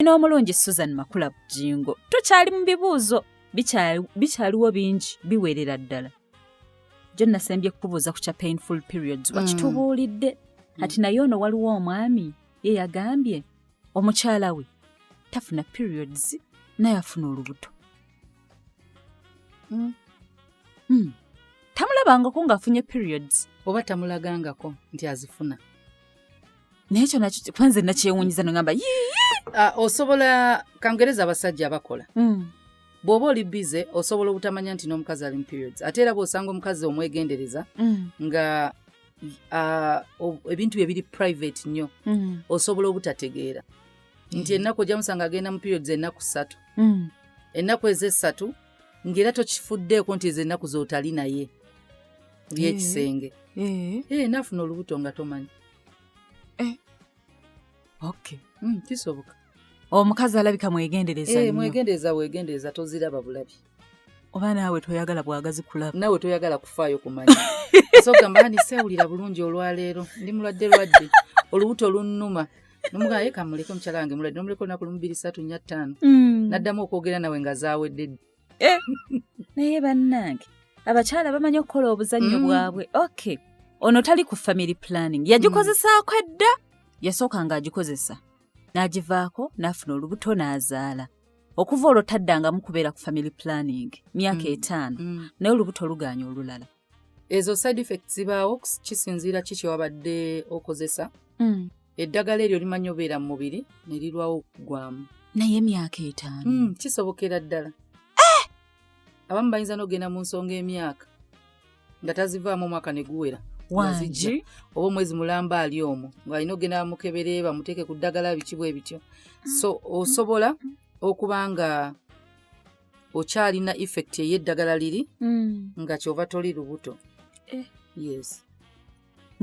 Ino omulungi Susan Makula Bujjingo. Tukyali mu bibuuzo bikyaliwo bingi biwerera ddala. Gye nasembye kubuuza ku kya painful periods wakitubuulidde. Ati naye ono waliwo omwami ye yagambye omukyala we tafuna periods naye afuna olubuto. Tamulabangako ng'afunye periods. Oba tamulagangako nti azifuna. Naye ekyo nakyo kwanze nakyewunyiza nogamba osobola kangereza abasajja abakola. Bw'oba oli bize osobola obutamanya nti n'omukazi ali mu periods. Ate era bw'osanga omukazi omwegendereza nga ebintu bye biri private nnyo osobola obutategeera nti ennaku ojja musanga agenda mu periods ennaku 3. Ennaku ezo 3 ng'era tokifuddeeko nti ezo ennaku z'otali naye by'ekisenge. Naafuna olubuto nga tomanyi. Okay. Kisoboka. Omukazi alabika mwegendereza nnyo. Weegendereza toziraba bulabi. Oba naawe toyagala bwagazi kulaba. Naawe toyagala kufaayo kumanya. So gamba hani sewulira bulungi olwaleero ndi mulwadde olubuto olunnuma. N'omugamba ye kamuleke omukyala wange mulwadde nomuleko olunaku 2 3 4 5. N'addamu okwogera nawe nga zaawedde. Naye bannange abakyala bamanyi okukola obuzannyo bwabwe. Okay. Ono tali ku family planning. Yagikozesaako edda. Yasooka ng'agikozesa. N'agivaako n'afuna olubuto n'azaala. Okuva olwo taddangamu kubeera ku family planning myaka 5 naye olubuto lugaanye olulala. Ezo side effects zibaawo kisinziira kiki wabadde okozesa. Eddagala eryo limanyi obeera mu mubiri ne lirwawo okugwamu. Naye myaka 5. Kisobokera ddala. Abamu bayinza n'ogenda mu nsonga emyaka nga tazivaamu omwaka ne guwera. Wanji oba omwezi mulamba ali omwo ng'alina ogenda bamukebere bamuteeke ku ddagala biki bwe bityo. So osobola okuba nga okyalina effect ey'eddagala liri nga kyova toli lubuto. Yes.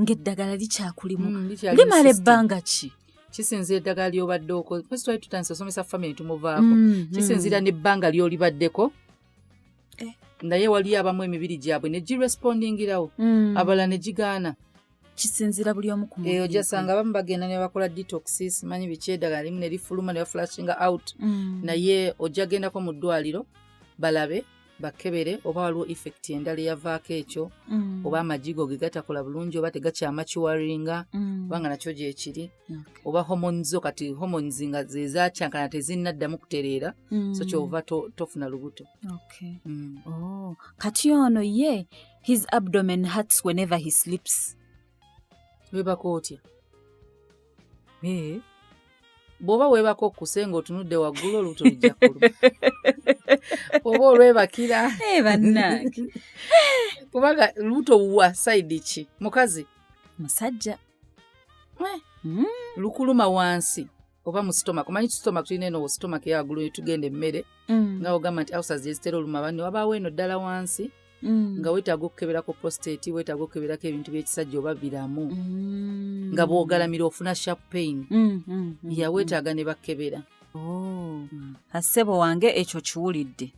Ng'eddagala likyakulimu. Limala ebbanga ki? Kisinzira eddagala ly'obadde okoze. Twali tutandise osomesa family tumuvaako. Kisinzira n'ebbanga ly'olibaddeko. Naye wali abamu emibiri gyabwe ne girespondingirawo abala ne gigaana. Kisinzira buli omu ku mubiri. Ojasanga abamu bagenda ne bakola detoxes manyi biki eddagala limu ne lifuluma ne baflashinga out. Naye ojja gendako mu ddwaliro balabe bakebere oba waliwo effect endala eyavaako ekyo oba amajigo ge gatakola bulungi oba tegakyama kiwaringa kubanga nakyo gyekiri oba hormones zo kati hormones nga zezakyankana tezinnaddamu kutereera so kyova tofuna lubuto. Kati ono ye his abdomen hurts whenever he sleeps. Weebako otya? Bw'oba weebako okusenga otunudde waggulu olubuto lujja kuluma. Oba olwebakira. Bannange. Kubanga lubuto wa side ki? Mukazi? Musajja. Lukuluma wansi oba mu stomach. Omanyi stomach tulina eno stomach ya waggulu tugenda emmere. Nga ogamba nti ulcers zitera oluma banne wabaawo eno ddala wansi. Nga weetaaga okukeberako prostate, weetaaga okukeberako ebintu by'ekisajja oba biramu. Nga bw'ogalamira ofuna sharp pain. Weetaaga ne bakebera. Assebo wange ekyo kiwulidde.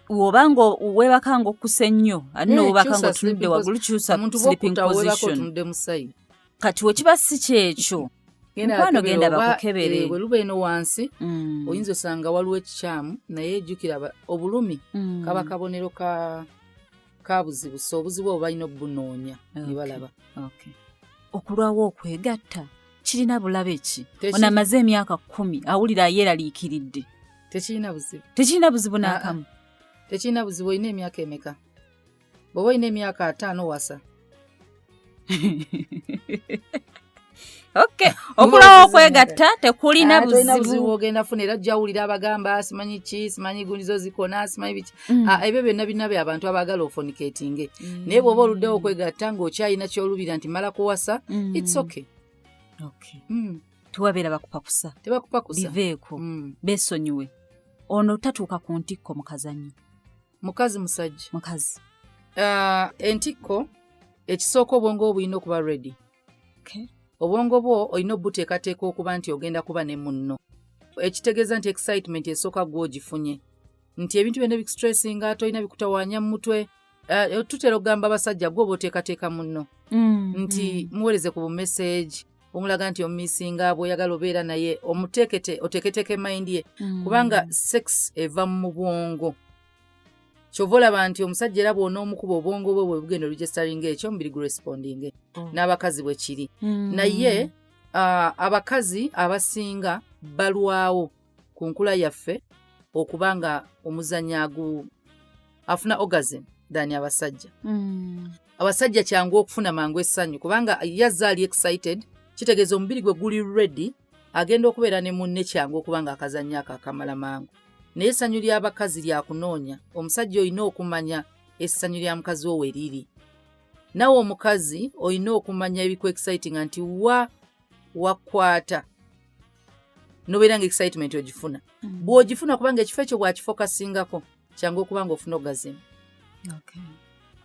Wobanga weebakanga okusa ennyo ate n'obubakanga otunudde waggulu kyusa sleeping position. Kati wekiba si kyekyo mukwano genda bakukebere. Bwe luba eno wansi oyinza osanga waliwo ekikyamu naye ejjukira obulumi kaba kabonero ka buzibu so obuzibu obwo balina obunoonya ne balaba. Okulwawo okwegatta kirina bulabe ki? Ono amaze emyaka 10 awulira yeeraliikiridde. Tekirina buzibu n'akamu. Tekirina buzibu. Olina emyaka emeka? Bw'oba olina emyaka 5 wasa. Okulwawo okwegatta tekulina buzibu. Ogenda funa era jjawulira abagamba simanyi ki simanyi gunizo zikona simanyi biki. Ebyo byonna binabe abantu abaagala ofonicatinge. Naye bw'oba oluddewo okwegatta ng'okyalina kyolubira nti mala kuwasa it's okay. Tewabeera bakupakusa. Tebakupakusa. Biveeko. Beesonyiwe. Ono tatuuka ku ntikko mu kazannyo. Mukazi musajja. Mukazi. Entikko ekisooka obwongo obulina okuba ready. Obwongo bwo olina obuteekateeka okuba nti ogenda kuba ne munno. Ekitegeeza nti excitement esooka gw'ogifunye. Nti ebintu byonna bikustressinga tolina bikutawaanya mu mutwe. Tutera okugamba abasajja gwe oba oteekateeka munno. Nti muweereze ku bu message omulaga nti omumisinga bw'oyagala obeera naye oteeketeke mind ye kubanga sex eva mu bwongo. Kyova olaba nti omusajja era bw'onoomukuba obwongo bwe bwe bugenda registeringa ekyo omubiri gurespondinge n'abakazi bwe kiri. Naye abakazi abasinga balwawo ku nkula yaffe okuba nga omuzannyo afuna orgasm dani abasajja. Abasajja kyangu okufuna mangu essanyu kubanga yazza ali excited, kitegeeza omubiri gwe guli ready, agenda okubeera ne munne kyangu okuba nga akazannyo ako akamala mangu. Naye essanyu ly'abakazi lya kunoonya. Omusajja olina okumanya essanyu lya mukazi wo we liri. Nawe omukazi olina okumanya ebiku exciting nti wakwata nobeera nga excitement ogifuna. Bw'ogifuna kubanga ekifo ekyo bw'akifokasingako kyangu okuba nga ofuna orgasm. Okay.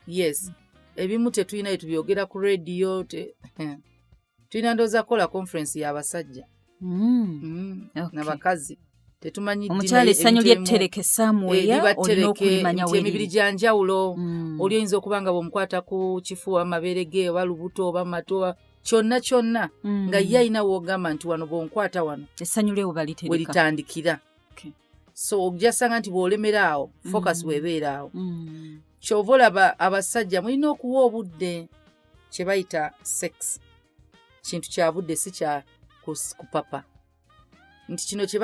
Yes. Ebimu tetulina etubyogera ku radio tulina ndooza kukola conference y'abasajja n'abakazi. Tetumanyi omukyala essanyu lyetterekesa mweya olina okulimanya weeri. Emibiri gya njawulo oli oyinza okuba nga bw'omukwata ku kifuba amabere ge oba lubuto oba mato kyonna nga ye alina w'ogamba nti wano bw'onkwata wano essanyu lye we litandikira. So ojasanga nti bw'olemera awo focus weebeera awo. Kyova olaba abasajja mulina okuwa obudde kye bayita sex. Kintu kya budde si kya kupapa. Nti kino kye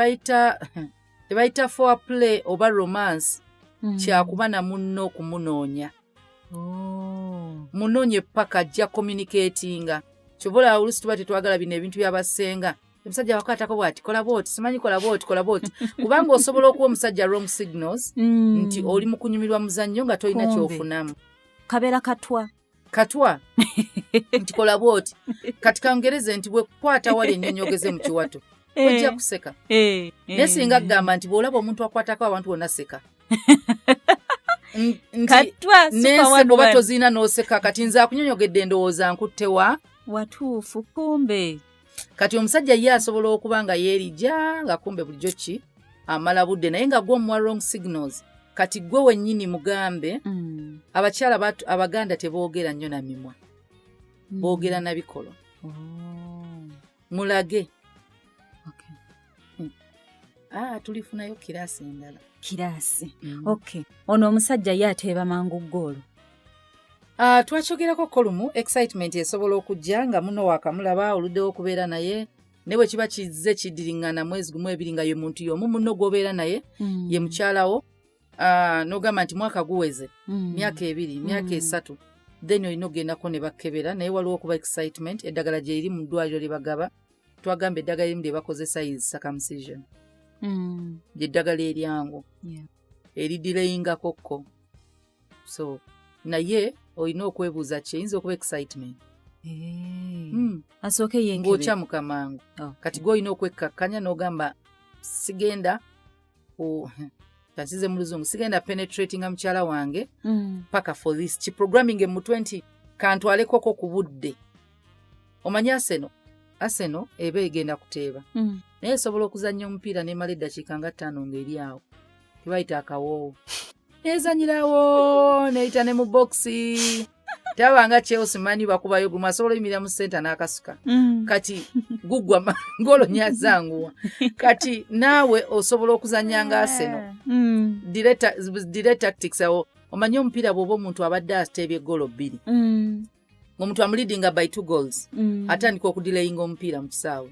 bayita foreplay oba romance kyakuba na munno okumunoonya. Munoonye paka ajja communicatinga. Kyova olaba oluusi tuba tetwagala bino ebintu byabasenga. Omusajja wakwatako bw'ati kola bw'oti simanyi kola bw'oti kubanga osobola okuwa omusajja wrong signals nti oli mu kunyumirwa muzannyo nga tolina kyofunamu. Kabeera katwa nti kola bw'oti kati kangereze nti bwe kukwata wali ennyonyogeze mu kiwato ojja kuseka. Naye singa agamba nti bw'olaba omuntu akwatako abantu bonna seka. N'enseko oba tozina n'oseka kati nze akunyonyogedde ndowooza nkuttewa watuufu kumbe. Kati omusajja ye asobola okuba nga yeerija nga kumbe bulijjo ki amala budde naye nga gw'omuwa wrong signals. Kati gwe wennyini mugambe abakyala abaganda teboogera nnyo na mimwa boogera na bikolo. Mulage tulifunayo kiraasi endala. Okay. Ono omusajja ye ateeba mangu ggoolo. Twakyogerako kolumu excitement esobola okujja nga muno waakamulaba oluddewo okubeera naye ne bwe kiba kizze kiddiringana mwezi gumu ebiri nga ye muntu y'omu munno gw'obeera naye ye mukyalawo n'ogamba nti mwaka guweze myaka 2 myaka 3 then olina ogendako ne bakkebera naye waliwo okuba excitement. Eddagala gye liri mu ddwaliro lye bagaba twagamba eddagala erimu lye bakozesa is circumcision. Eddagala eryangu eridireyingakokko. So naye olina okwebuuza kyeyinza okuba excitement. Asooke yenkebe ng'okya mukamangu. Kati gwe olina okwekkakkanya n'ogamba sigenda kasize mu luzungu sigenda penetratinga mukyala wange paka for this kiprogramming mu 20 kantwalekoko ku budde. Omanyi Arsenal eba egenda kuteeba naye esobola okuzannya omupiira n'emala eddakiika nga 5 ng'eri awo tebayita akawoowo nezanyirawo neyita ne mu boxi tabanga Chelsea mani bakubayo gumu asobola yimirira mu center n'akasuka kati gugwa ngolo nyazanguwa kati nawe osobola okuzannya nga Arsenal direct tactics awo omanyi omupiira bw'oba omuntu abadde ateebye golo 2 ng'omuntu amulidinga by 2 goals atandika okudilayinga omupiira mu kisaawe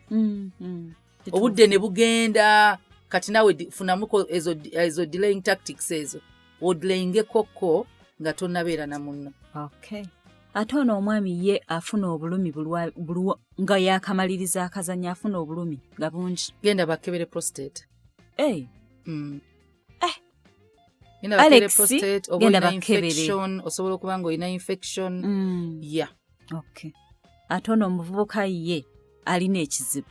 obudde ne bugenda kati nawe funamuko ezo delaying tactics ezo odilayinge kokko nga tonnabeera na munno. Okay. Ate ono omwami ye afuna obulumi nga yakamaliriza akazannya afuna obulumi nga bungi. Genda bakkebere prostate. Genda bakkebere prostate oba infection osobola okuba nga olina infection. Okay. Ate ono omuvubuka ye alina ekizibu.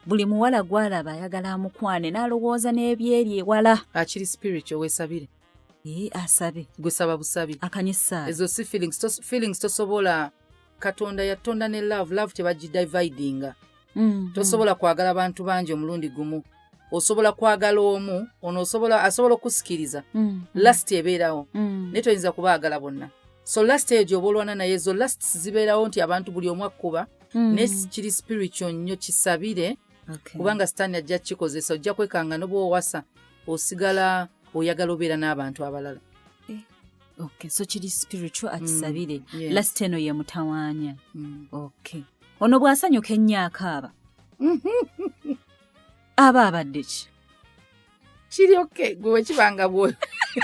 Buli muwala gw'alaba ayagala amukwane n'alowooza n'ebyeri ewala. Akiri spiritual weesabire. Asabe. Gwe saba busabi. Akanyisa. Ezo si feelings tosobola. Katonda yatonda ne love tebagidividinga. Tosobola kwagala abantu bangi omulundi gumu. Osobola kwagala omu, ono asobola okusikiriza. Last ebeerawo. Ne toyinza kubaagala bonna. So last eyo gy'oba olwana naye ezo last zibeerawo nti abantu buli omu akkuba ne kiri spiritual nnyo kisabire kubanga sitaani ajja kikozesa ojja kwekanga n'oba owasa osigala oyagala obeera n'abantu abalala. Okay, so kiri spiritual akisabire. Last eno ye mutawaanya. Okay. Ono bw'asanyuka ennyo akaaba. Aba abadde ki? Kiri okay, gwe kibanga bwe.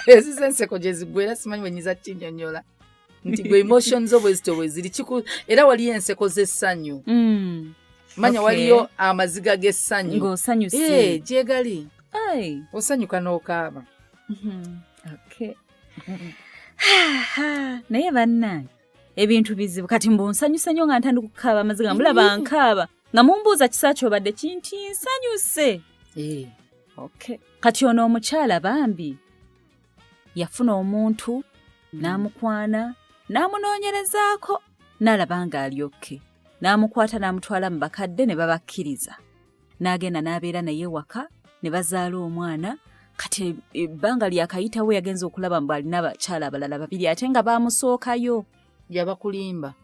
Ezize enseko gye zigwera simanyi bwe nyiza kinnyonnyola. Nti gwe emotions obwe ziri kiku era wali enseko z'essanyu. Manya waliyo amaziga g'essanyu. Ng'osanyuse. Gyegali. Osanyuka n'okaaba. Okay. Naye bannange ebintu bizibu kati mbonsanyusa nnyo nga ntandika okukaaba amaziga mulaba nkaaba nga mumbuuza kisa kyobadde kinti nsanyuse. Okay. Kati ono omukyala bambi yafuna omuntu n'amukwana n'amunoonyerezaako n'alaba ng'ali okke n'amukwata n'amutwala mu bakadde ne babakkiriza n'agenda n'abeera naye waka ne bazaala omwana. Kati ebbanga lyakayitawo yagenza okulaba mbu alina abakyala abalala babiri ate nga baamusookayo. Yabakulimba.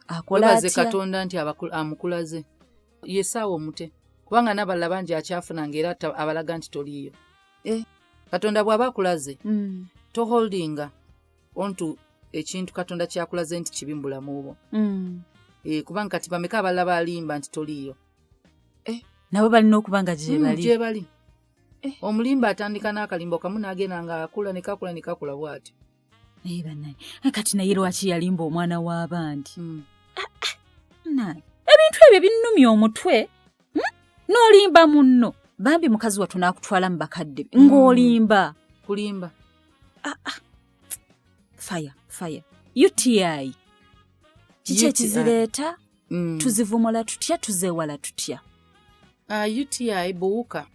Akola atya? Webaze Katonda nti amukulaze. Yesaawa omute. Kubanga n'abalala bangi akyafunanga era abalaga nti toliiyo. Katonda bw'aba akulaze toholdinga onto ekintu Katonda kyakulaze nti kibi mu bulamu bwo. Kubanga kati bameka abalala balimba nti toliiyo. Nabo balina okuba nga gye bali. Omulimba atandika n'akalimbo kamu n'agenda ng'akula ne kakula bw'atyo. Kati naye lwaki yalimba omwana w'abandi? Ebintu ebyo binnumya omutwe. N'olimba munno. Bambi mukazi wattu n'akutwala mu bakadde ng'olimba. Kulimba. Fire. UTI. Kiki ekizireeta? Tuzivumula tutya tuzeewala tutya? UTI buwuka.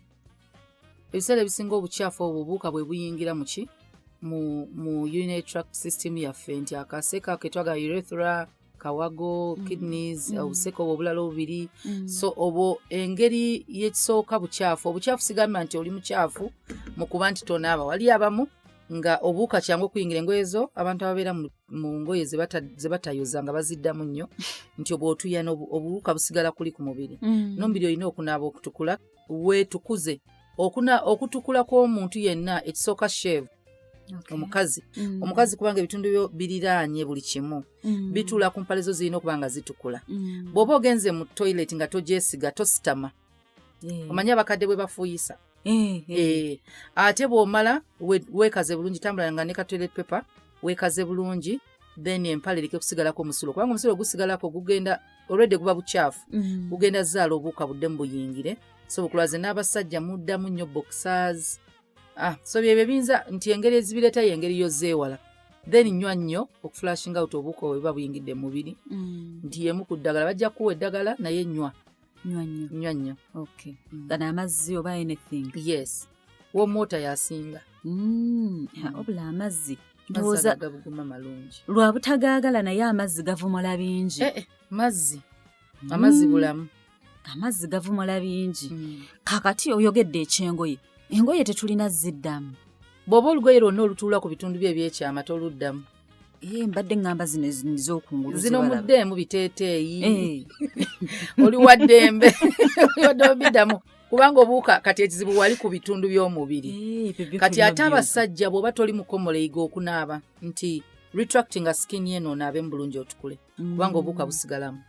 Ebiseera ebisinga obukyafu obwo obuwuka bwe buyingira mu urinary tract system yaffe nti akaseka ketwaga urethra, kawago, kidneys, obuseka obwo obulala obubiri. So obwo engeri y'ekisooka bukyafu. Obukyafu sigamba nti oli mukyafu mu kuba nti tonaaba. Wali abamu nga obuwuka kyangu okuyingira engoye zo abantu ababeera mu ngoye ze batayoza nga baziddamu nnyo nti obw'otuya obuwuka busigala kuli ku mubiri. N'omubiri olina okunaaba okutukula weetukuze. Okutukula kw'omuntu yenna ekisooka shave. Omukazi kubanga ebitundu byo biriraanye buli kimu bituula ku mpale zo zirina okuba nga zitukula. Bw'oba ogenze mu toilet nga togyesiga tositama. Omanyi abakadde bwe bafuuyisa. Ate bw'omala weekaze bulungi tambula nga ne ka toilet paper weekaze bulungi then empale ereke kusigalako omusulo kubanga omusulo gusigalako gugenda already guba bukyafu gugenda zaala obuuka buddemu buyingire. So bukulaze n'abasajja muddamu nnyo boxers. So byebyo binza nti engeri ezibireeta y'engeri yozeewala. Then nnywa nnyo okuflashing out obuuka bwe buba buyingidde mu mubiri. Nti yemu ku ddagala bajja kuwa eddagala naye nnywa nnyo. Okay. Gana amazzi oba anything? Yes. Warm water yasinga. Obula amazzi. Ndowooza gabuguma malungi. Lwa butagaagala naye amazzi gavumula bingi. Amazzi bulamu. Amazzi gavumula bingi. Kakati oyogedde ekyengoye. Engoye tetulina ziddamu. Bw'oba olugoye lwonna olutuula ku bitundu bye ebyekyama toluddamu. Mbadde ngamba zino ez'okungulu zino muddeemu biteeteeyi. Oli waddembe biddamu kubanga obuuka kati ekizibu wali ku bitundu by'omubiri. Kati ate abasajja bw'oba toli mukomoleiga okunaaba nti retracting a skin yeno onaabe mu bulungi otukule kubanga obuuka busigalamu.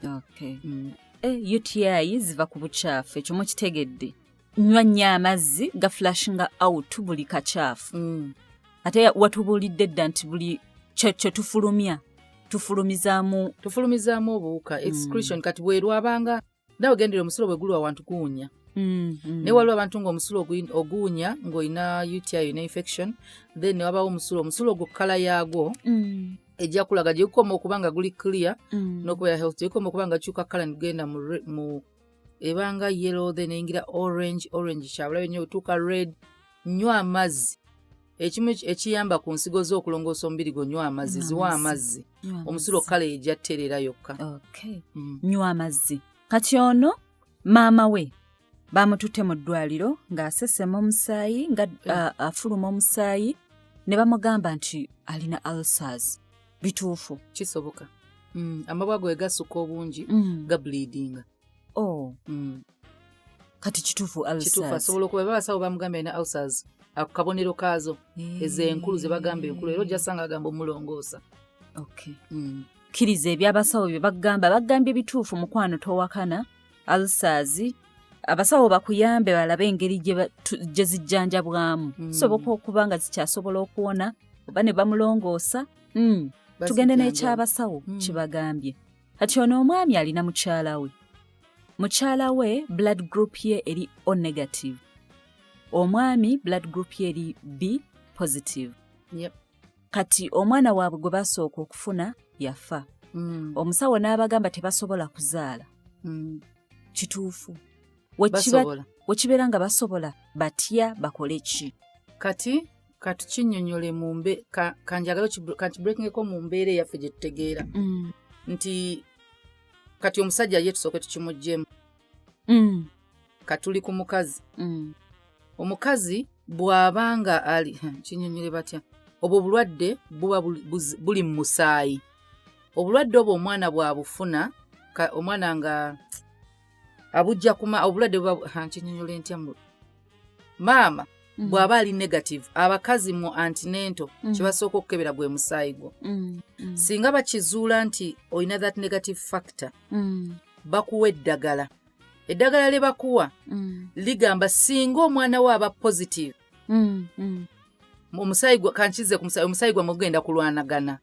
UTI ziva ku bukyafu ekyo mukitegedde. Nywa nnyo amazzi gaflashinga out buli kacyafu. Ate watubulidde dda nti buli kye tufulumizaamu obuwuka excretion. Kati bwerwabanga nawe gendera omusulo bwe guli awantu guwunya. Ne waliwo abantu ng'omusulo oguwunya ng'olina UTI olina infection then ne wabawo omusulo ogwo kala yaagwo ejja kulaga gye gukoma okuba nga guli clear n'okubeera health gye gukoma okuba nga kyuka kala nigenda mu ebanga yellow then eyingira orange kyabulabe nnyo otuuka red. Nywa amazzi. Ekimu ekiyamba ku nsigo z'okulongoosa omubiri gwo nywa amazzi. Ziwa amazzi omusulo kala ejja tterera yokka. Nywa amazzi. Kati ono maama we bamututte mu ddwaliro ng'asesema omusaayi nga afuluma omusaayi ne bamugamba nti alina ulcers. Bituufu? Kisoboka. amabwa ge gasuka obungi ga bleeding. Kati kituufu ulcers. Kituufu asobola okuba babasawo bamugambye na ulcers akabonero kaazo ezo enkulu ze bagamba enkulu era ojja sanga agamba omulongoosa. Kkiriza ebyabasawo bye bagambye bituufu mukwano towakana ulcers. Abasawo bakuyambe balabe engeri gye zijjanjabwamu. Soboka okuba nga zikyasobola okuwona oba ne bamulongoosa. Tugende n'ekyabasawo kibagambye. Kati ono omwami alina mukyala we blood group ye eri O negative. Omwami blood group ye eri B positive. Kati omwana waabwe gwe basooka okufuna yafa. Omusawo n'abagamba tebasobola kuzaala. Kituufu. Wekibeera nga basobola batya bakole ki? Kati katukinnyonnyole kanjagala breakingeko mu mbeera eyaffe gye tutegeera nti kati omusajja ye tusooke tukimuggyemu. Katuli ku mukazi. Omukazi bw'abanga ali kinnyonnyole batya obwo obulwadde buba buli mu musaayi. Obulwadde obwo omwana bw'abufuna omwana nga abujja obulwadde buba kinnyonnyole ntya maama bw'aba ali negative abakazi mu antenatal kibasooka okukebera gwe musaayi gwo. Singa bakizuula nti olina that negative factor bakuwa eddagala. Eddagala lye bakuwa ligamba singa omwana we aba positive omusaayi gwa kankize ku omusaayi gwa mugenda kulwanagana.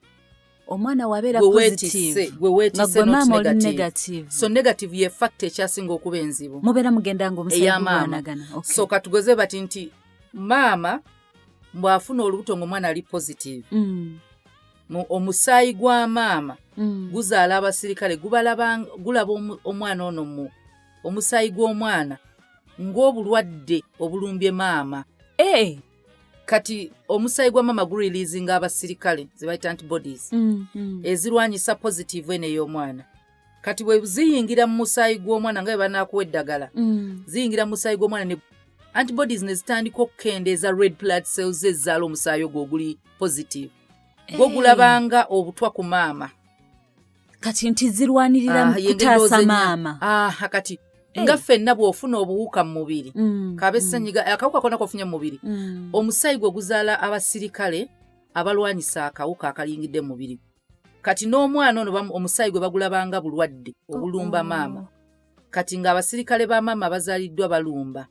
Omwana wabeera positive gwe weetise not negative. So negative ye factor ekyasinga okuba enzibu. Mubeera mugenda nga omusaayi gulwanagana. So katugoze bati nti maama bw'afuna olubuto ng'omwana ali positive. Omusaayi gwa maama guzaala abasirikale gulaba omwana ono omusaayi gw'omwana ng'obulwadde obulumbye maama. Kati omusaayi gwa maama gureleasinga abasirikale ze bayita antibodies ezirwanyisa positive eno ey'omwana. Kati bwe ziyingira mu musaayi gw'omwana nga bwe banaakuwa eddagala ziyingira mu musaayi gw'omwana ne antibodies ne zitandika okukendeeza red blood cells ezaala omusaayi ogwo oguli positive. Gwo gulabanga obutwa ku maama. Kati nti zirwanirira kutaasa maama. Kati nga ffenna bw'ofuna obuwuka mu mubiri kabessenyiga akawuka konna kofunye mu mubiri omusaayi gwe guzaala abasirikale abalwanyisa akawuka akalingidde mu mubiri. Kati n'omwana ono omusaayi gwe bagulabanga bulwadde obulumba maama. Kati ng'abasirikale ba maama bazaaliddwa balumba.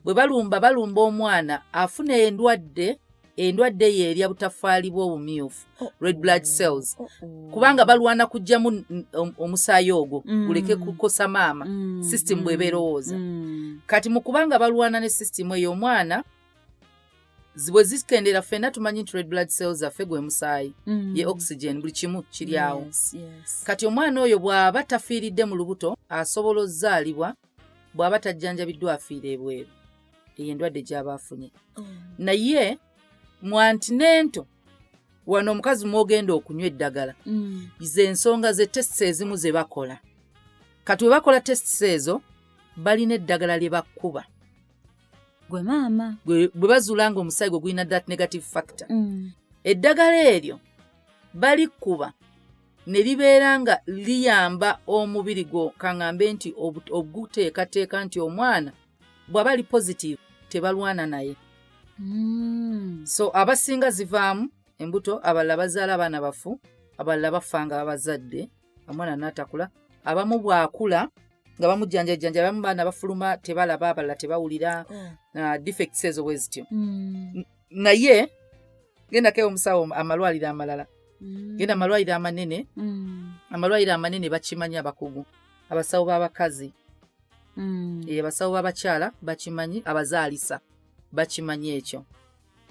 Bwe balumba omwana afuna endwadde ye erya butafaali bw'obumyufu red blood cells kubanga balwana kujjamu omusaayi ogwo guleke kukosa maama system bw'eba erowooza. Kati mu kubanga balwana ne system eyo omwana bwe zikendera ffenna tumanyi nti red blood cells affe gwe musaayi ye oxygen buli kimu kiri awo. Kati omwana oyo bw'aba tafiiridde mu lubuto asobola ozzaalibwa bw'aba tajjanjabiddwa afiira ebweru. Eyo endwadde gy'aba afunye. Naye mu antenatal wano omukazi mwogenda okunywa eddagala ze ensonga ze tests ezimu ze bakola. Kati we bakola tests ezo balina eddagala lye bakuba gwe maama bwe bazuula nga omusaayi gwe gulina that negative factor. Eddagala eryo balikuba ne libeera nga liyamba omubiri gwo kaŋŋambe nti oguteekateeka nti omwana bw'aba ali positive tebalwana naye. So abasinga zivaamu embuto abalala bazaala abaana bafu abalala bafa nga babazadde omwana n'atakula abamu bw'akula nga bamujjanjajjanja abamu baana bafuluma tebalaba abalala tebawulira defects ezo bwe zityo. Naye gendako omusawo amalwaliro amalala genda amalwaliro amanene bakimanyi abakugu abasawo b'abakazi abasawo b'abakyala bakimanyi abazaalisa bakimanyi ekyo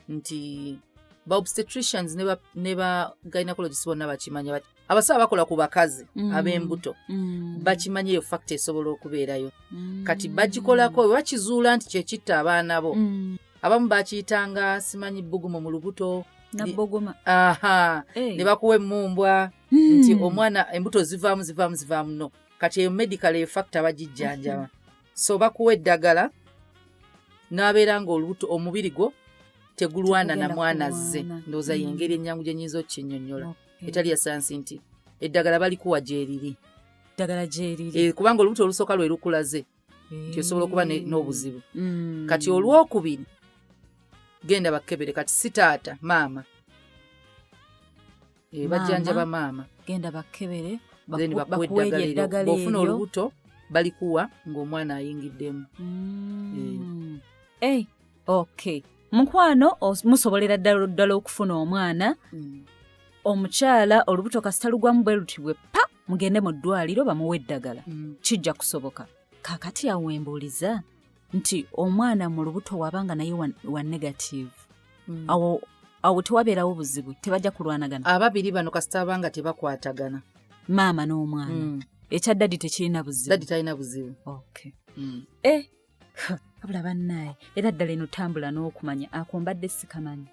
nti ba obstetricians ne ba gynecologists bonna bakimanyi abasawo bakola ku bakazi ab'embuto bakimanyi eyo factor esobola okubeerayo. Kati bagikolako bakizuula nti kyekitta abaana bo abamu bakiyitanga simanyi bbugumu mu lubuto ne bakuwa emmumbwa nti omwana embuto zivaamu no. Kati eyo medical eyo factor bagijjanjaba. So bakuwa eddagala n'abeera nga olubuto omubiri gwo tegulwana na mwana azze. Ndowooza y'engeri ennyangu gye nnyinza okukinnyonnyola etali ya sayansi nti eddagala balikuwa gyeriri. Ddagala gyeriri. Kubanga olubuto olusooka lwe lukulaze nti osobola okuba n'obuzibu. Kati olwokubiri genda bakkebere, kati si taata, maama. Bajjanjaba maama. Genda bakkebere bakuwe eddagala eryo. Bw'ofuna olubuto balikuwa ng'omwana ayingiddemu. Okay. Mukwano musobolera ddala okufuna omwana. Omukyala olubuto kasita lugwamu bwe lutibwe pa mugende mu ddwaliro bamuwe eddagala. Kijja kusoboka. Kaakati awembuuliza nti omwana mu lubuto wabanga naye wa negative. Awo tewabeerawo buzibu, tebajja kulwanagana. Ababiri bano kasita abanga tebakwatagana. Maama n'omwana. Ekya ddadi tekirina buzibu. Ddadi talina buzibu. Okay. Kabula bannaye era ddala eno tambula n'okumanya akombadde sikamanyi.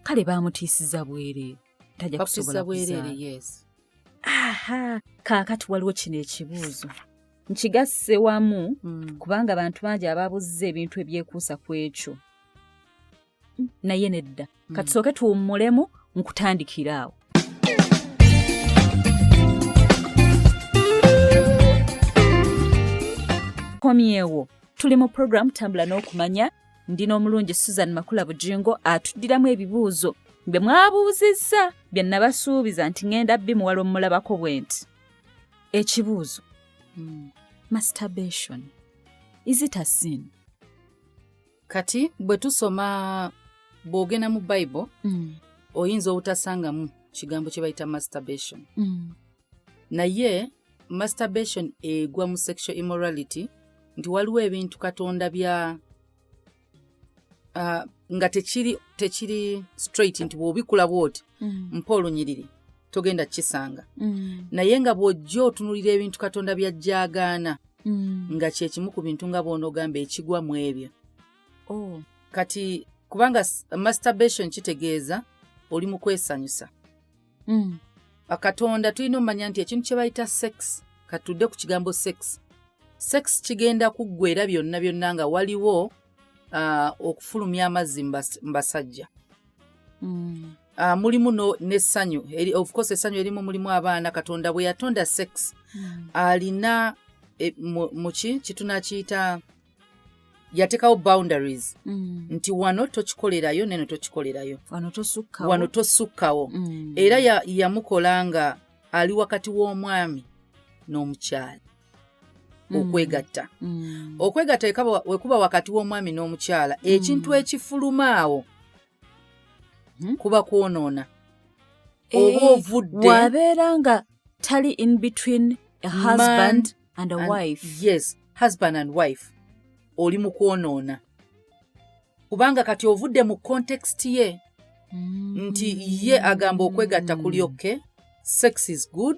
Kale baamutiisiza bwereere. Tajja kusobola bwereere, yes. Kaakati waliwo kino ekibuuzo. Nkigasse wamu kubanga abantu bangi abaabuzza ebintu ebyekuusa ku ekyo. Naye nedda. Katusooke tuwummulemu nkutandikira awo. Komyewo. Tuli mu program Tambula n'okumanya. Ndina omulungi Susan Makula Bujjingo atuddiramu ebibuuzo bye mwabuuzizza bye nabasuubiza nti ngenda bimuwala omulabako bwenti. Ekibuuzo. Masturbation. Is it a sin? Kati bwe tusoma bw'ogenda mu Bible oyinza obutasangamu kigambo kye bayita masturbation. Naye masturbation egwa mu sexual immorality nti waliwo ebintu Katonda bya nga tekiri straight nti bw'obikula bw'oti mpa olunyiriri togenda kisanga. Naye nga bw'ojja otunulira ebintu Katonda byajjaagaana nga kye kimu ku bintu nga bw'onoogamba ekigwa mu ebyo. Kati kubanga masturbation kitegeeza oli mu kwesanyusa. Katonda tulina omanya nti ekintu kye bayita sex, katudde ku kigambo sex. Sex kigenda kuggwera byonna byonna nga waliwo okufulumya amazzi mbasajja. Mulimu n'essanyu. Of course essanyu erimu mulimu abaana. Katonda bwe yatonda sex alina muki kitunakiyita yateekawo boundaries nti wano tokikolerayo neno tokikolerayo, wano tosukkawo. Era yamukola nga ali wakati w'omwami n'omukyala okwegatta. Okwegatta wekuba wakati w'omwami n'omukyala ekintu ekifuluma awo kuba kwonoona. Oba ovudde wabeera nga tali in between a husband and a wife. Yes, husband and wife. Oli mu kwonoona kubanga kati ovudde mu context ye nti ye agamba okwegatta kuli okay, sex is good.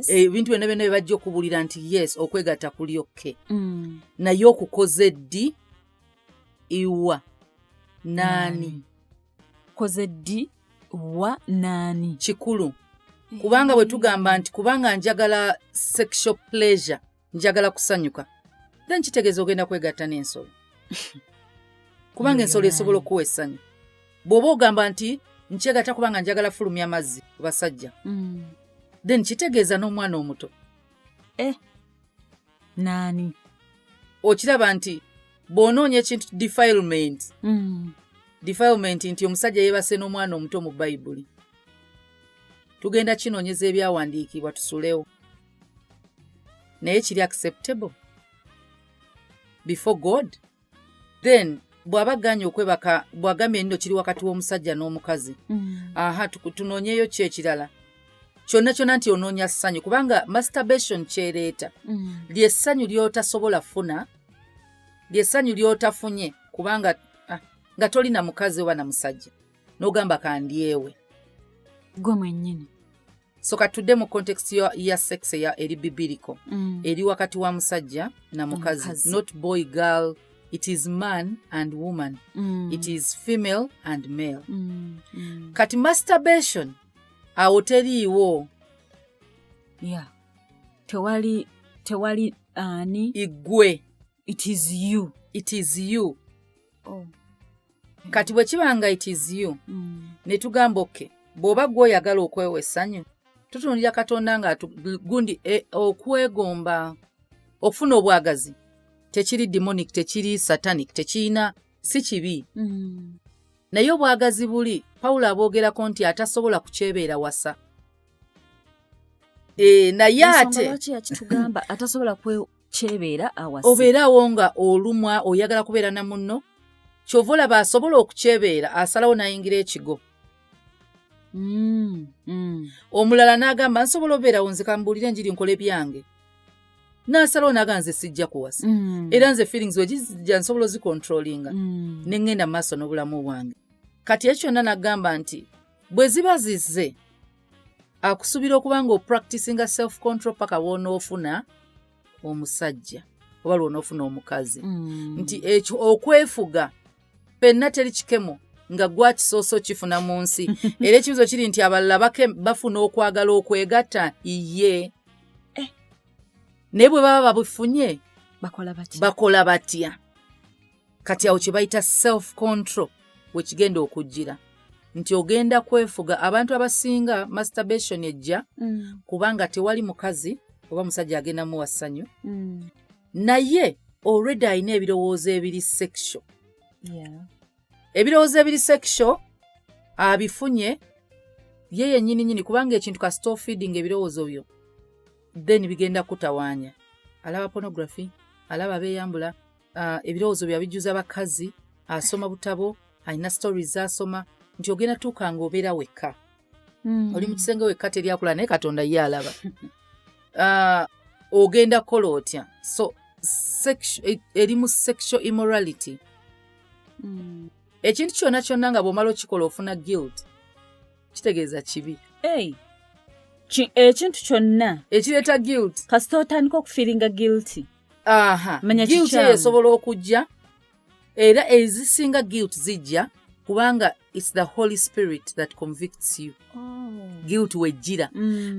Ebintu byonna byonna bajja okubulira nti yes okwegatta kuli okay. Naye okukoze ddi iwa nani? Koze ddi wa nani kikulu kubanga bwe tugamba nti kubanga njagala sexual pleasure, njagala kusanyuka, then kitegeeza ogenda kwegatta n'ensolo kubanga ensolo esobola okuwa essanyu. Bw'oba ogamba nti nkyegatta kubanga njagala fulumya amazzi ku basajja, then kitegeeza n'omwana omuto nani okiraba nti bw'onoonya ekintu defilement nti omusajja yeebase n'omwana omuto mu Bayibuli, tugenda kinoonyeza ebyawandiikibwa tusulewo, naye kiri acceptable before God. Then bw'abaganya okwebaka bw'agambye nno kiri wakati w'omusajja n'omukazi, tunoonyeyo ki ekirala kyonna kyonna nti onoonya ssanyu kubanga masturbation kyereeta lyessanyu ly'otasobola funa, lyessanyu ly'otafunye kubanga nga tolina mukazi oba na musajja n'ogamba kandyewe gwe mwennyini. So katudde mu context ya sex eri biblical eri wakati wa musajja na mukazi. Not boy girl, it is man and woman. It is female and male. Kati masturbation awo teriiwo. Tewali ani igwe. It is you. It is you. Kati bwe kibanga it is you ne tugamba okay, bw'oba gwe oyagala okwewa essanyu tutunulira Katonda nga gundi okwegomba okufuna obwagazi tekiri demonic, tekiri satanic, tekirina si kibi. Naye obwagazi buli Pawulo aboogerako nti atasobola kukyebeera wasa. Naye ate yakitugamba atasobola kwekyebera awasa. Obeerawo nga olumwa oyagala kubeera na munno kyova olaba asobola okukyebeera asalawo n'ayingira ekigo. Omulala n'agamba nsobola obeerawo nze kambuulire enjiri nkole byange. N'asalawo n'agamba nze sijja kuwasa. Era nze feelings wegijja nsobola ozicontrollinga ne ŋŋenda mu maaso n'obulamu bwange. Kati ekyo kyonna n'agamba nti bwe ziba zizze akusuubira okuba nga opracticinga self control paka w'onoofuna omusajja oba lw'onoofuna omukazi. Nti ekyo okwefuga penna teri kikemo nga gwakisooso kifuna mu nsi. Era ekibuzo kiri nti abalala bafuna okwagala okwegatta ye. Naye bwe baba babufunye bakola batya? Kati awo kye bayita self control wekigenda okujjira. Nti ogenda kwefuga. Abantu abasinga masturbation ejja kubanga tewali mukazi oba musajja agenda muwa ssanyu. Naye already alina ebirowoozo ebiri sexual. Ebirowoozo ebiri sexual abifunye ye yennyini kubanga ekintu ka store feeding ebirowoozo byo then bigenda kutawaanya. Alaba pornography, alaba abeeyambula, ebirowoozo bya bijjuza bakazi, asoma butabo, alina stories asoma, nti ogenda tuuka nga obeera wekka. Oli mu kisenge wekka teri akulaba naye Katonda ye alaba. Ogenda kukola otya? So erimu sexual immorality. Ekintu kyonna nga bw'omala okikola ofuna guilt. Kitegeeza kibi. Ekintu kyonna ekireeta guilt kasita otandika okufiiringa guilty. Guilt eyo esobola okujja era ezisinga guilt zijja kubanga it's the Holy Spirit that convicts you. Guilt wejjira.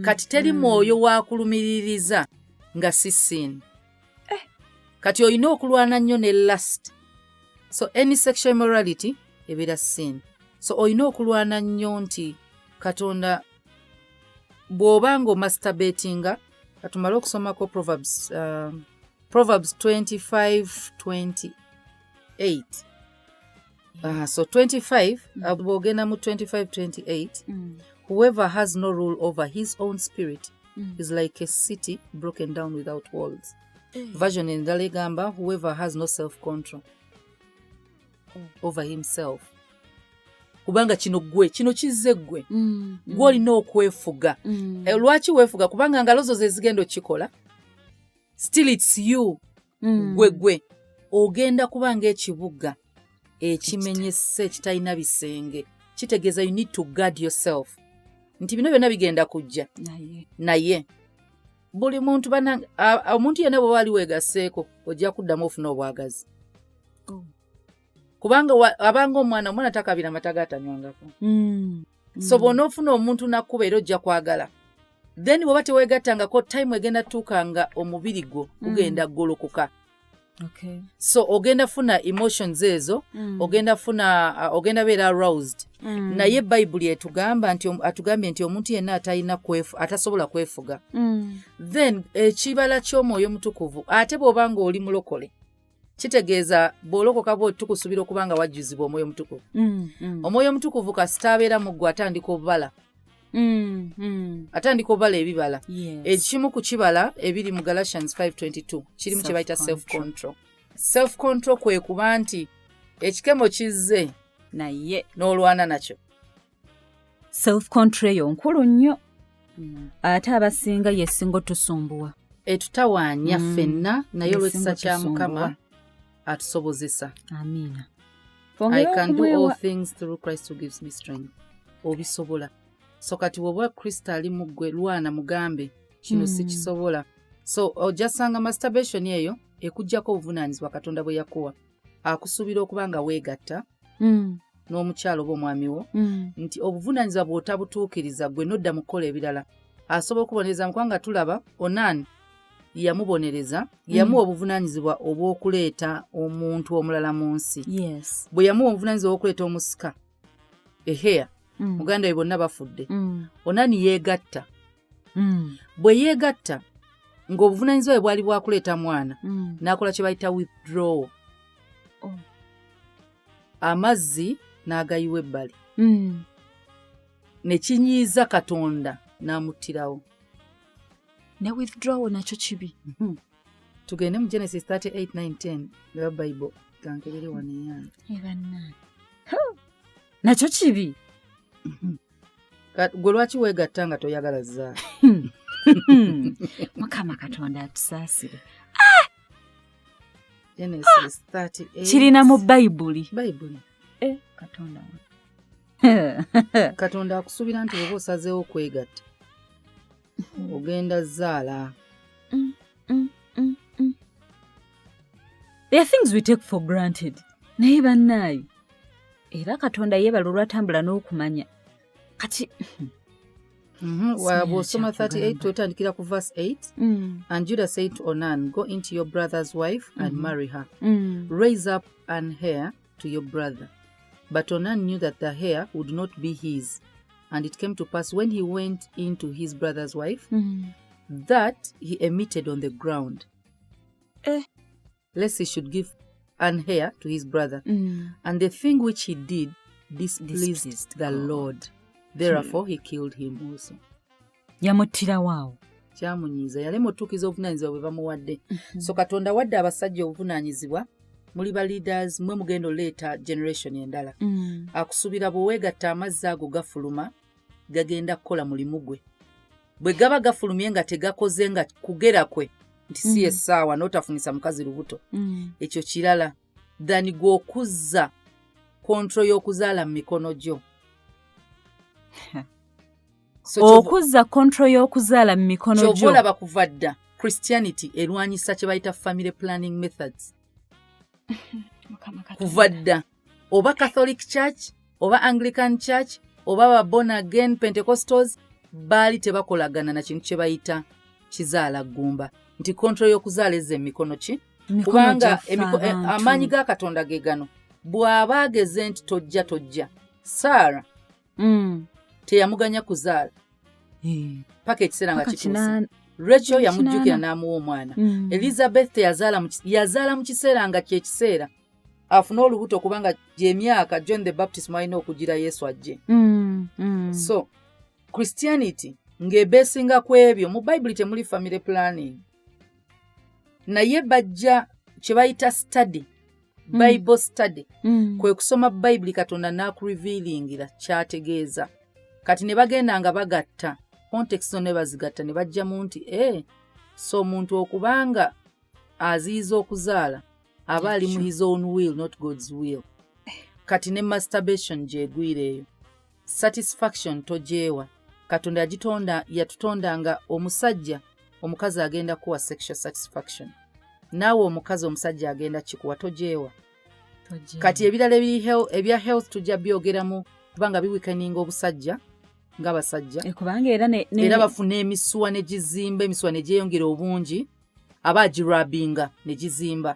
Kati teri mwoyo wakulumiririza nga si sin. Kati olina okulwana nnyo ne lust. So any sexual immorality ebeera sin. So olina okulwana nnyo nti Katonda bw'oba ng'omasturbatinga. Katumale okusomako Proverbs 25:28. So 25, bw'ogenda mu 25:28, whoever has no rule over his own spirit is like a city broken down without walls. Version endala egamba whoever has no self-control over himself. Kubanga kino kizze gwe. Gwe olina okwefuga. Lwaki weefuga? Kubanga ngalozo ze zigenda okikola. Still it's you. Gwe. Ogenda kubanga ekibuga ekimenyese ekitalina bisenge. Kitegeeza you need to guard yourself. Nti bino byonna bigenda kujja. Naye. Buli muntu omuntu yenna bwe wali weegaseeko ojja kuddamu ofuna obwagazi. Kubanga abanga omwana takabira mata gatanywangako. So bw'onoofuna omuntu nakkuba era ojja kwagala. Then bw'oba teweegattangako time egenda tuuka nga omubiri gwo gugenda golokoka. So ogenda funa emotions ezo, ogenda beera aroused. Naye Bayibuli atugambye nti omuntu yenna atasobola kwefuga. Then ekibala ky'omwoyo omutukuvu ate bw'oba nga oli mulokole. Kitegeeza bw'olokoka bwo tukusuubira okuba nga wajjuzibwa omwoyo omutukuvu. Omwoyo omutukuvu kasita abeera mu ggwe atandika obubala. Atandika obubala ebibala. Ekimu ku kibala ebiri mu Galatians 5:22 kirimu kye bayita self-control. Self-control kwe kuba nti ekikemo kizze naye n'olwana nakyo. Self-control eyo nkulu nnyo. Ate abasinga yesinga otusumbuwa. Etutawaanya ffenna naye olw'ekisa kya Mukama atusobozesa. Amiina. I can do all things through Christ who gives me strength. Obisobola. So kati bw'oba Kristo ali mu ggwe lwana mugambe kino sikisobola. So ojasanga masturbation eyo ekujjako obuvunaanyizibwa Katonda bwe yakuwa. Akusuubira okuba nga weegatta n'omukyalo oba omwami wo nti obuvunaanyizibwa bw'otabutuukiriza gwe nodda mu kukola ebirala. Asobola okubonereza mu kubanga tulaba Onani yamubonereza yamuwa obuvunaanyizibwa obw'okuleeta omuntu omulala mu nsi. Bwe yamuwa obuvunaanyizibwa obw'okuleeta omusika eheya muganda we bonna bafudde. Onani yeegatta bwe yeegatta ng'obuvunaanyizibwa bwe bwali bwakuleeta mwana n'akola kye bayita withdraw amazzi n'agayiwa ebbali ne kinyiiza Katonda n'amuttirawo. ne withdraw nakyo kibi. Tugende mu Genesis 38:9-10 nga Bible kankebere wano yange. Nakyo kibi. Gwe lwaki weegatta nga toyagala zzaala? Mukama Katonda atusaasire. Genesis 38. Kirina mu Bayibuli. Katonda. Katonda akusuubira nti oba osazeewo okwegatta ogenda zzaala. There are things we take for granted. Naye bannaayo. Era Katonda yeebala olwatambula n'okumanya. Kati bw'osoma 38 twetandikira ku verse 8. And Judah said to Onan, go into your brother's wife and marry her. Raise up an heir to your brother. But Onan knew that the heir would not be his. And it came to pass when he went into his brother's wife that he emitted on the ground. Lest he should give an heir to his brother. And the thing which he did displeased the Lord. Therefore he killed him also. Yamuttirawo awo. Kyamunyiiza yalema otuukiza obuvunaanyizibwa bwe bamuwadde. So Katonda wadde abasajja obuvunaanyizibwa muli ba leaders mwe mugenda oleeta generation endala. Akusuubira bwe weegatta amazzi ago gafuluma gagenda kukola mulimu gwe. Bwe gaba gafulumye nga tegakoze nga kugera kwe nti si essaawa n'otafunisa mukazi lubuto. Ekyo kirala than gw'okuzza kontro y'okuzaala mu mikono gyo. Okuzza kontro y'okuzaala mu mikono gyo. Ky'oba olaba kuva dda Christianity erwanyisa kye bayita family planning methods. Kuva dda oba Catholic Church oba Anglican Church oba ba born again Pentecostals baali tebakolagana na kintu kye bayita kizaala ggumba nti kontro y'okuzaala ezze emikono ki kubanga amaanyi ga Katonda ge gano bw'aba ageze nti tojja Sarah teyamuganya kuzaala paka ekiseera nga kituuse. Rachel yamujjukira n'amuwa omwana. Elizabeth yazaala mu kiseera nga kyekiseera afuna olubuto kubanga gy'emyaka John the Baptist mwalina okugira Yesu ajje. So Christianity ng'ebeesinga ku ebyo mu Bible temuli family planning. Naye bajja kye bayita study, Bible study. Kwe kusoma Bible Katonda n'akurevealingira kyategeeza. Kati ne bagenda nga bagatta context ne bazigatta ne bajjamu nti so omuntu okubanga aziiza okuzaala aba ali mu his own will not God's will. Kati ne masturbation gyegwireeyo, satisfaction tojeewa. Katonda yatutonda nga omukazi agenda kuwa sexual satisfaction. Naawe omukazi omusajja agenda kikuwa tojeewa. Kati ebirala ebya health tujja byogeramu kubanga biwikaninga obusajja ng'abasajja. Kubanga era bafuna emisuwa ne gizimba, emisuwa ne gyeyongera obungi, aba girabinga ne gizimba.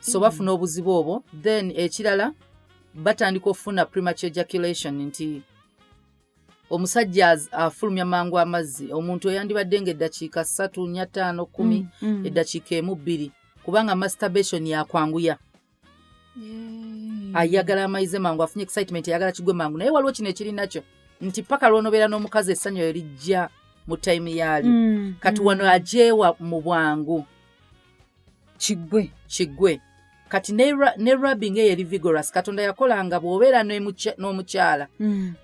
So bafuna obuzibu obwo. Then ekirala batandika okufuna premature ejaculation nti omusajja afulumya mangu amazzi. Omuntu oyandibadde ng'eddakiika 3, 4, 5, 10, eddakiika 1, 2 kubanga masturbation yakwanguya. Ayagala amayize mangu, afunye excitement, ayagala kigwe mangu. Naye waliwo kino ekiri nakyo nti paka lwonobeera n'omukazi essanyu eyo lijja mu time yaali. Kati wano ajeewa mu bwangu kigwe. Kati ne rubbing eyo eri vigorous. Katonda yakolanga bw'obeera n'omukyala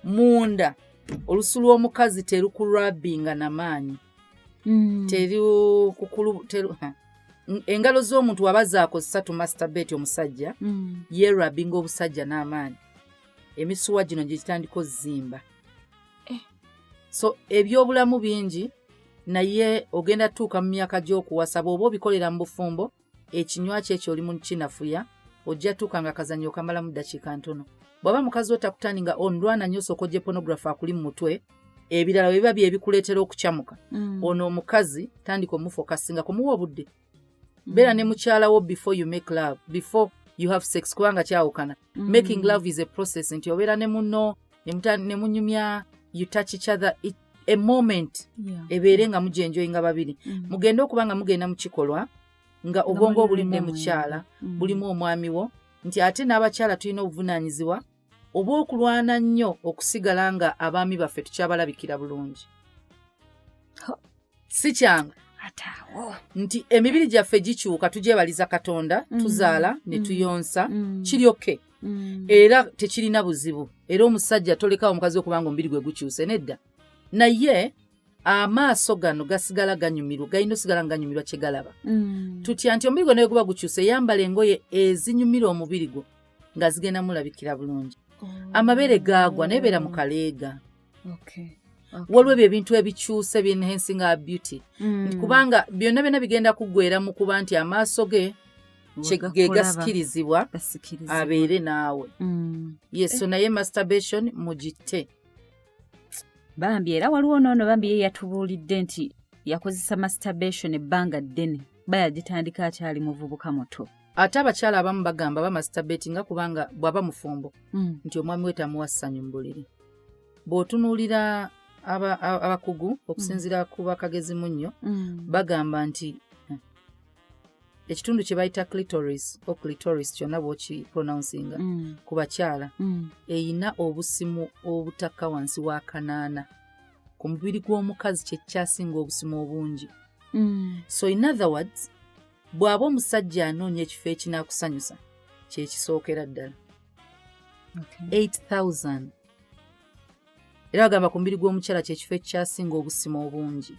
munda olusu lw'omukazi terukurabinga n'amaanyi. Engalo z'omuntu wabazaako 3 masturbate omusajja yerabinga obusajja n'amaanyi. Emisuwa gino gye kitandika ozzimba. So ebyobulamu bingi naye ogenda tuuka mu myaka gy'okuwasa bw'oba obikolera mu bufumbo ekinywa kye ekyo oli mu kinafuya ojja tuuka nga kazanyo okamala mu ddakiika ntono. Bw'aba mukazi otakutaninga ondwana nnyo sooka ojje pornography akuli mu mutwe ebirala biba byebikuleetera okukyamuka. Ono omukazi tandika omufokasinga kumuwa obudde. Beera ne mukyalawo before you make love, before you have sex kubanga kyawukana. Making love is a process nti obeera ne munno ne munyumya, you touch each other a moment ebeere nga mujenjoyi nga babiri mugende okubanga mugenda mu kikolwa nga obwongo bulimu omukyala bulimu omwami wo nti ate n'abakyala tulina obuvunaanyizibwa obw'okulwana nnyo okusigala nga abaami baffe tukyabalabikira bulungi si kyangu nti emibiri gyaffe gikyuka tugyebaliza Katonda tuzaala ne tuyonsa kiryoke era tekirina buzibu era omusajja tolekawo omukazi okubanga omubiri gwe gukyuse nedda naye amaaso gano gasigala ganyumirwa galina osigala ganyumirwa kyegalaba tutya nti omubiri gwe naye guba gukyuse yambala engoye ezinyumira omubiri gwo nga zigenda mulabikira bulungi amabere gaagwa nebeera mu kaleega waliwo ebyo ebintu ebikyuse byenhensi nga beauty kubanga byonna byonna bigenda kuggwera mu kuba nti amaaso ge ge gasikirizibwa abeere naawe yeso naye masturbation mugite bambi era waliwo noono bambi ye yatubuulidde nti yakozesa masturbation ebbanga ddene bayagitandika akyali muvubuka muto ate abakyala abamu bagamba bamasturbatinga kubanga bw'aba mufumbo nti omwami we tamuwa ssanyu mu buliri bw'otunuulira abakugu okusinziira ku bakagezi munnyo bagamba nti ekitundu kye bayita clitoris kyonna bw'okipronouncinga ku bakyala eyina obusimu obutakka wansi wa 8 ku mubiri gw'omukazi kye kyasinga obusimu obungi so in other words bw'aba omusajja anoonya ekifo ekinaakusanyusa kyekisookera ddala 8,000 era bagamba ku mubiri gw'omukyala kyekifo ekyasinga obusimu obungi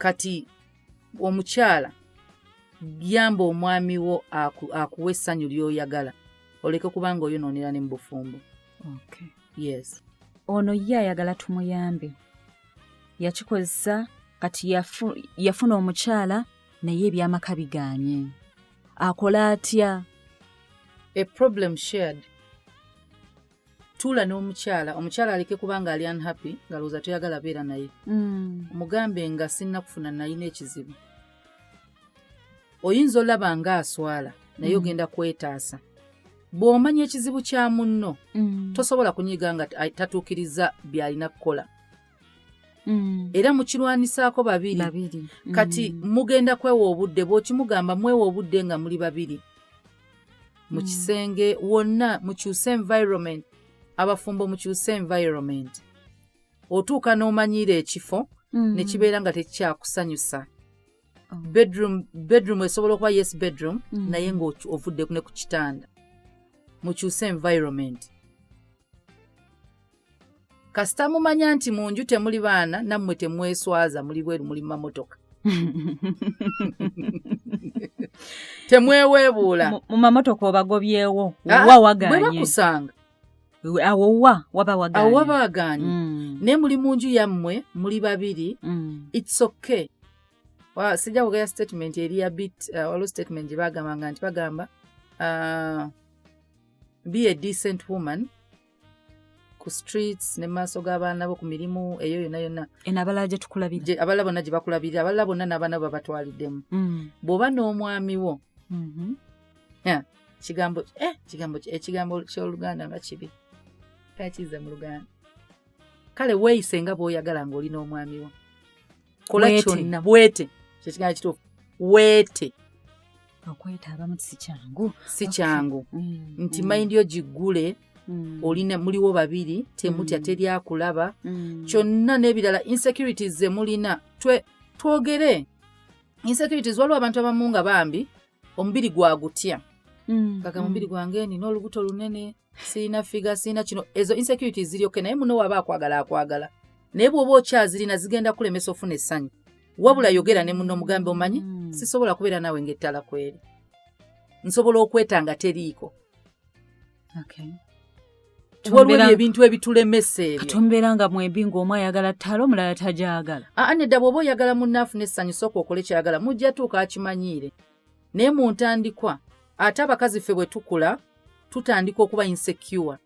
kati omukyala yamba omwami wo akuwa essanyu ly'oyagala oleke kubanga oyonoonera ne mu bufumbo yes ono ye ayagala tumuyambe yakikozesa kati yafuna omukyala naye ebyamaka biganye akola atya a problem shared tuula n'omukyala aleke kubanga ali unhappy ngalowooza toyagala beera naye mugambe nga sinna kufuna naye n'ekizibu oyinza olaba nga aswala naye ogenda kwetaasa bw'omanya ekizibu kya munno tosobola kunyiga nga tatuukiriza by'alina kukola era mukirwanisaako babiri kati mugenda kwewa obudde bw'okimugamba mwewa obudde nga muli babiri mu kisenge wonna mukyuse environment abafumbo mukyuse environment otuuka n'omanyiira ekifo ne kibeera nga tekikyakusanyusa bedroom esobola okuba yes bedroom naye ng'ovudde ne ku kitanda mukyuse environment kasita mumanya nti mu nju temuli baana nammwe temweswaza muli bweru muli mamotoka temweweebuula mu mamotoka obagobyewo wa waganye bwe bakusanga awo waba waganye naye muli mu nju yammwe muli babiri it's okay sijja kugaya statement eri ya bit waliwo statement gye bagambanga nti bagamba be a decent woman ku streets ne maaso g'abaana bo ku mirimu eyo yonna abalala gye tukulabira abalala bonna gye bakulabirira abalala bonna n'abaana bo babatwaliddemu bw'oba n'omwami wo ekigambo ky'oluganda nga kibi kakiza mu luganda kale weeyise nga bw'oyagala ng'oli n'omwami wo kola kyonna bwete kyekigambo kituufu weete okwetaabamu si kyangu nti mayindi yo giggule olina muliwo babiri temutya teryakulaba kyonna n'ebirala insecurities ze mulina twogere insecurities waliwo abantu abamu nga bambi omubiri gwagutya kaka mubiri gwange nina olubuto lunene sirina figa sirina kino ezo insecurities ziri okay naye muno waba akwagala naye bw'oba okyazirina zigenda kulemesa ofuna essanyu wabula yogera ne muno mugambe omanyi sisobola kubeera naawe ng'ettala kweri nsobola okwetanga teriiko waliwo ebintu ebitulemesa ebyo katumbeera nga mwembi ng'omu ayagala ttala omulala tajagala nedda bw'oba oyagala munnaafu n'essanyu sooka okole kyayagala mujja tuuka akimanyiire naye mu ntandikwa ate abakazi ffe bwe tukula tutandika okuba insecure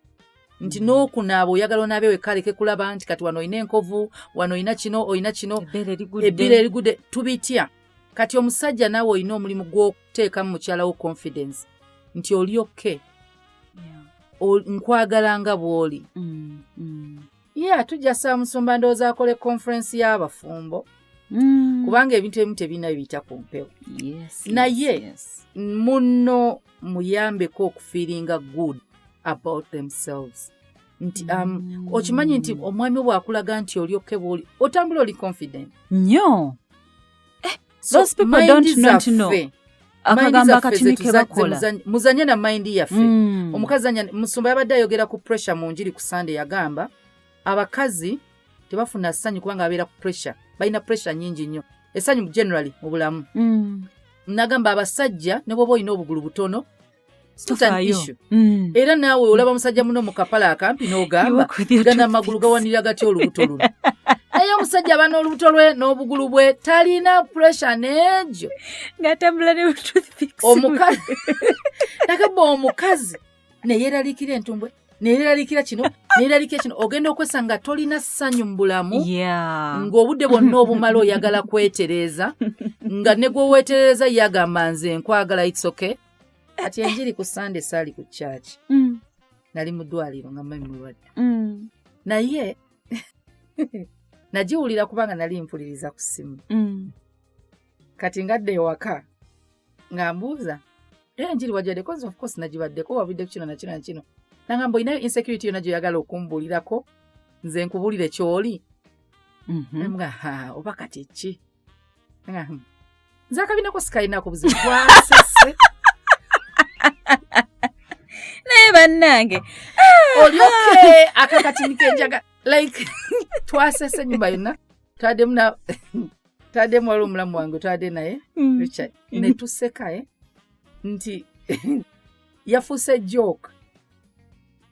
nti n'okunaaba oyagala onaabe wekaleke kulaba nti kati wano oyina enkovu wano oyina kino ebbeere erigudde tubitya kati omusajja naawe oyina omulimu gw'okuteekamu mukyala wo confidence nti oli okke nkwagala nga bw'oli tujja Ssamusumba ndowooza akole conference y'abafumbo kubanga ebintu ebimu tebirina biyita ku mpewo naye muno muyambeko okufiiringa good about themselves nti okimanyi nti omwami bw'akulaga nti olyokke bw'oli otambula oli confident nnyo those people don't know akagamba akatini ke bakola muzanye na mind yaffe omukazi Musumba yabadde ayogera ku pressure mu njiri ku Sunday yagamba abakazi tebafuna ssanyu kubanga abeera ku pressure balina pressure nyingi nnyo essanyu generally mu bulamu nagamba abasajja ne bwoba olina obugulu butono issue era naawe olaba musajja muno mu kapala akampi n'ogamba gana amagulu gawanirira gatya olubuto luno naye omusajja aba n'olubuto lwe n'obugulu bwe talina pressure n'egyo ng'atambula ne toothpicks nagamba omukazi neyeeralikira entumbwe neyeeralikira kino ogenda okwesanga tolina ssanyu mu bulamu ng'obudde bwonna obumala oyagala kwetereeza nga ne gwe weetereeza yagamba nze nkwagala it's okay ati enjiri ku Sunday saali ku church nali mu ddwaliro nga mami mulwadde naye nagiwulira kubanga nali mpuliriza ku ssimu kati ngadde ewaka nga mbuuza enjiri wajjadde cause of course nagibaddeko wabidde kino na kino na kino nangamba olinayo insecurity yonna gyoyagala okumbuulirako nze nkubuulire kyoli nga oba kati ki nze akabinako sikalinako buzibu bwasese naye bannange olyoke akakatini kenjaga like twasese ennyumba yonna twaddemu wali omulamu wange twadde naye Richard ne tuseka nti yafuuse joke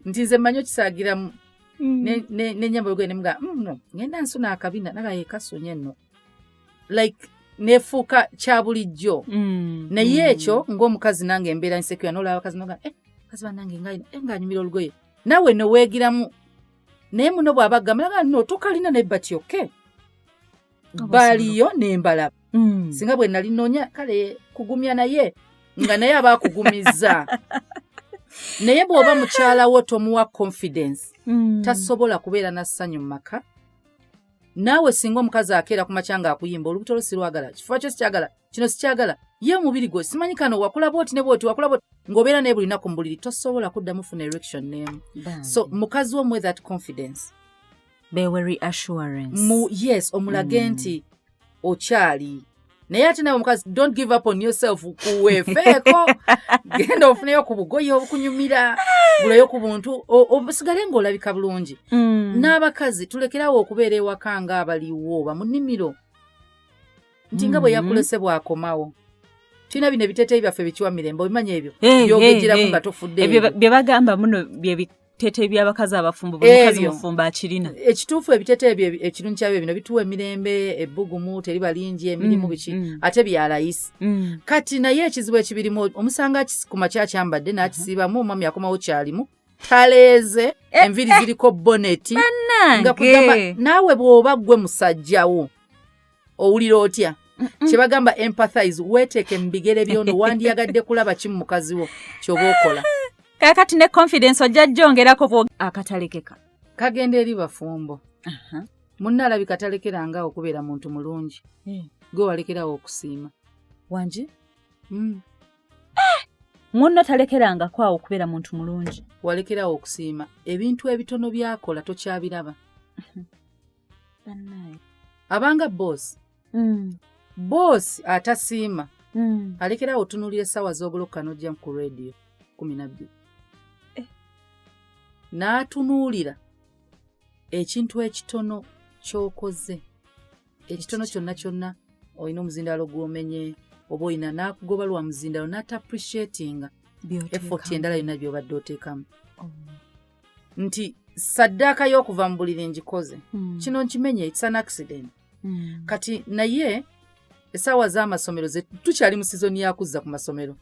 nti nze mmanyi okisaagiramu nenyamba olugendo mga no ngenda nsuna akabina naga yekasonye nno like nefuuka kya bulijjo naye ekyo ng'omukazi nange embeera nsekera n'olaba abakazi noga kazi bannange ng'anyumira olugoye nawe noweegiramu naye muno bw'abagamba naga no tokalina nebbati oke baliyo nembalaba singa bwe nali noonya kale kugumya naye nga naye aba akugumiza naye bw'oba mukyalawo tomuwa confidence tasobola kubeera na ssanyu mu maka naawe singa omukazi akeera ku makya ng'akuyimba olubuto lwo sirwagala kifuba kyo sikyagala kino sikyagala ye omubiri gwe simanyi kano wakula bwoti ne bwoti wakula bwoti ng'obeera naye buli lunaku mu buliri tosobola kuddamu funa erection n'emu so mukazi wo muwe that confidence bewe reassurance yes omulage nti okyali naye ate nawe omukazi don't give up on yourself kuweefeeko genda ofuneyo ku bugoye obukunyumira gulayo ku buntu obusigale ng'olabika bulungi n'abakazi tulekerawo okubeera ewaka nga abaliwo bamunimiro nti nga bwe yakulese bw'akomawo tulina bino ebiteeteeyi byaffe bikiwa mirembe obimanyi ebyo byogejeramu nga tofudde ebyo bye bagamba muno byeebiteeteeyi by'abakazi abafumbo buli mufumbo akirina ekituufu ebiteeteeyi ekirungi kyabyo bino bituwa emirembe ebbugumu teri balingi emirimu biki ate byalayisi kati naye ekizibu ekibirimu omusanga ku makya kyambadde n'akisiibamu omwami yakomawo kyalimu taleeze enviri ziriko boneti nga kugamba naawe bw'oba ggwe musajjawo owulira otya kyebagamba empathize weeteeke mu bigere byono wandiyagadde kulaba kimu mukazi wo kyoba okola kakati ne confidence ojja jjongerako akatalekeka kagenda eri bafumbo munna alabika talekeranga okubeera muntu mulungi gwe walekerawo okusiima wangi munno talekeranga kwawo okubeera muntu mulungi walekerawo okusiima ebintu ebitono byakola tokyabiraba abanga boss atasiima alekerawo otunuulira essaawa z'obuloka n'ojja ku radio 12 n'atunuulira ekintu ekitono ky'okoze ekitono kyonna kyonna olina omuzindaalo gw'omenye oba olina n'akugoba lwa muzindaalo n'atappreciatinga effort endala yonna by'obadde oteekamu nti saddaaka y'okuva mu buliri ngikoze kino nkimenye it's an accident kati naye essaawa z'amasomero tukyali mu sizoni yakuzza ku masomero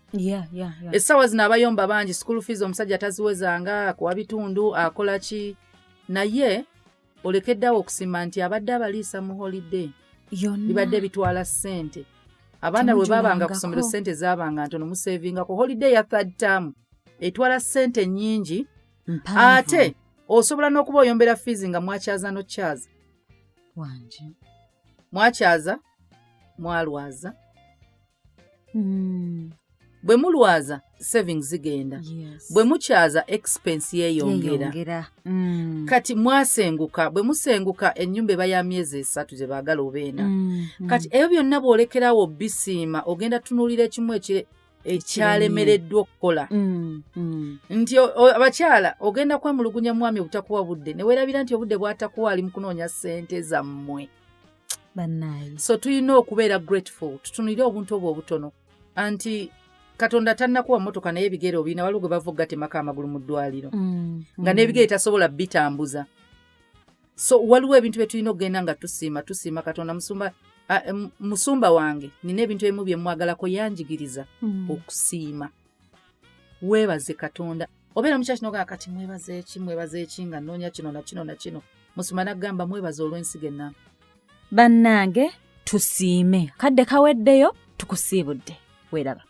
essaawa zino abayomba bangi school fees omusajja taziwezanga akuwa bitundu akola ki naye olekeddeawo okusiima nti abadde abaliisa mu holiday bibadde bitwala ssente abaana bwe babanga ku ssomero ssente zaabanga ntono musevinga ku holiday ya third term etwala ssente nnyingi ate osobola n'okuba oyombera fees nga mwakyaza nokyaza wanje mwakyaza mwalwaza bwe mulwaza savings zigenda bwe mukyaza expense yeeyongera kati mwasenguka bwe musenguka ennyumba eba ya myezi 3 gye baagala obeena kati ebyo byonna bw'olekerawo bisiima ogenda tunuulira ekimu ekyalemereddwa okukola nti abakyala ogenda kwemulugunya mwami obutakuwa budde ne weerabira nti obudde bw'atakuwa ali mu kunoonya ssente zammwe so tulina okubeera grateful tutunulire obuntu obwo obutono anti Katonda tannakuwa mmotoka naye ebigere obirina waliwo gwe bava okugatemako amagulu mu ddwaliro nga n'ebigere tasobola bitambuza so waliwo ebintu bye tulina okugenda nga tusiima Katonda musumba wange nina ebintu ebimu bye mwagalako yanjigiriza okusiima weebaze Katonda obeera mukyaki nogaa kati mwebaze eki nga nnoonya kino na kino na kino musuma n'agamba mwebaze olw'ensigo ennamba bannange tusiime kadde kaweddeyo tukusiibudde weeraba